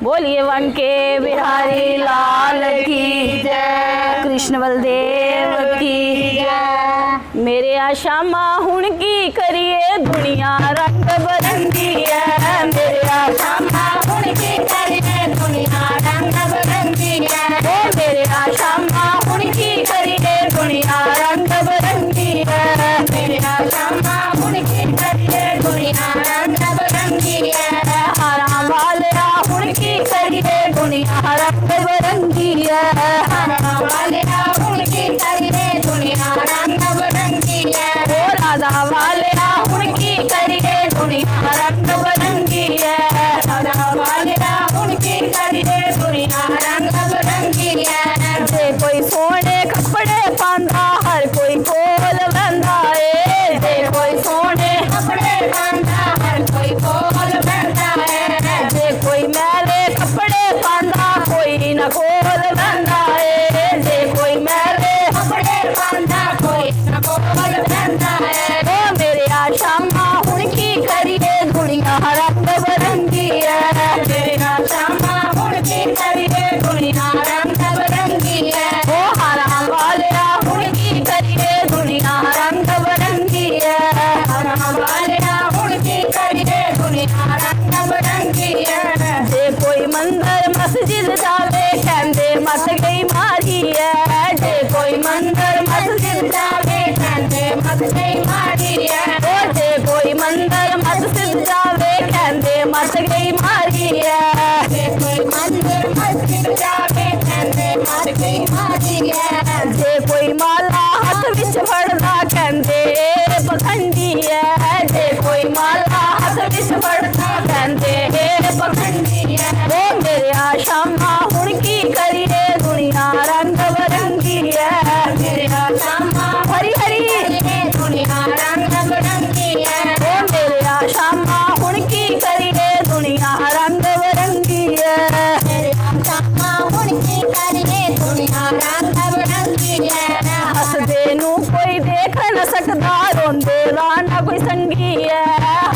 बोलिए वनके बिहारी लाल की जय, कृष्ण बलदेव की जय। मेरे आशामा हुण की करिए दुनिया रंग बरंगी है, मेरे आशामा हुण की करिए दुनिया रंग बरंगी है, ओ मेरे आशामा हुण की करिए दुनिया रंग बरंगी है, मेरे आशामा हुण की करिए दुनिया रंग बरंगी है। हरा वाले हुण की करिए दुनिया रंग बरंगी है, हरा वाले हुण की करिए दुनिया रंग बरंगी है, ओ राधा वाले हुण की करिए दुनिया रंग बरंगी है, राधा वाले हुण की करिए दुनिया रंग बरंगी है। जे कोई सोने कपड़े पांदा हर कोई कोल बंदा है, जे कोई सोने कपड़े पांदा हर कोई कोल बंदा है, जे कोई मैले कपड़े पांदा कोई न कोल बंदा है, जे कोई मैले कपड़े पांदा कोई न कोल बंदा है। ओ मेरे आशामा हुण की करिए दुनिया रंग बरंगी है, मेरे आशामा हुण की करिए दुनिया रंग बरंगी है, ओ हरा वाले हुण की करिए दुनिया रंग बरंगी है, हरा वाले हुण की करिए दुनिया रंग बरंगी है। जे कोई मंदिर मस्जिद जावे कहंदे मत गई मारी है, जे कोई मंदिर मस्जिद जावे कहंदे मत गई मारी है, ओ जे कोई मंदिर मस्जिद जावे कहंदे मत गई मारी है, जे कोई मंदिर मस्जिद जावे कहंदे मत गई मारी है। जे कोई माला हाथ विच फड़दा कहंदे पखंडी है, जे कोई माला हाथ विच फड़दा कहंदे पखंडी है, ओ मेरे आशामा हुण की करिए दुनिया रंग बरंगी है, मेरे आशामा हरी हरी दुनिया रंग बरंगी है, ओ मेरे आशामा हुण की करिए दुनिया रंग बरंगी है, मेरे आशामा हुण की करिए दुनिया रंग बरंगी है। हसदे नू कोई देख न सकदा रोंदे दा ना कोई संगी है,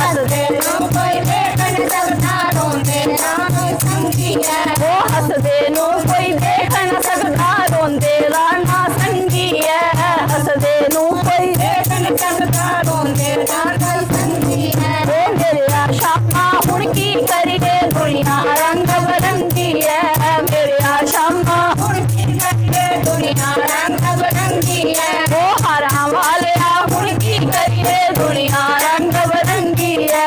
हसदे नू कोई देख न सकदा रोंदे दा कोई संगी है, ओ हसदे नू कोई देख न सकदा रोंदे दा ना संगी है, हसदे नू कोई देख न सकदा रोंदे दा कोई संगी है। ओ मेरे आशामा हुण की करिए दुनिया रंग बरंगी है, मेरे आशामा हुण की करिए दुनिया रंग बरंगी है, ओ हरा वाले हुण की करिए दुनिया रंग बरंगी है,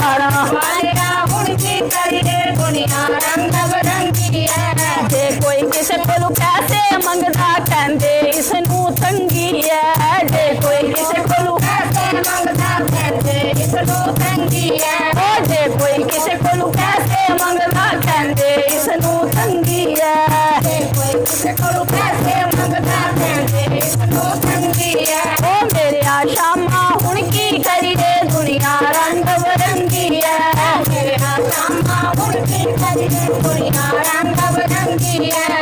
हरा वाले हुण की करिए दुनिया रंग बरंगी है। जे कोई किसे कोलू पैसे मंगदा कहंदे इसनू तंगी है, जे कोई किसे कोलू पैसे मंगदा कहंदे इसनू तंगी है, ओ जे कोई किसे कोलू पैसे मंगदा कहंदे इसनू तंगी है, जे कोई किसे कोलू पैसे मंगदा कहंदे इसनू तंगी है। ओ मेरे आशामा हुण की करिए दुनिया रंग बरंगी है, मेरे आशामा हुण की करिए दुनिया रंग बरंगी है।